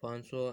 500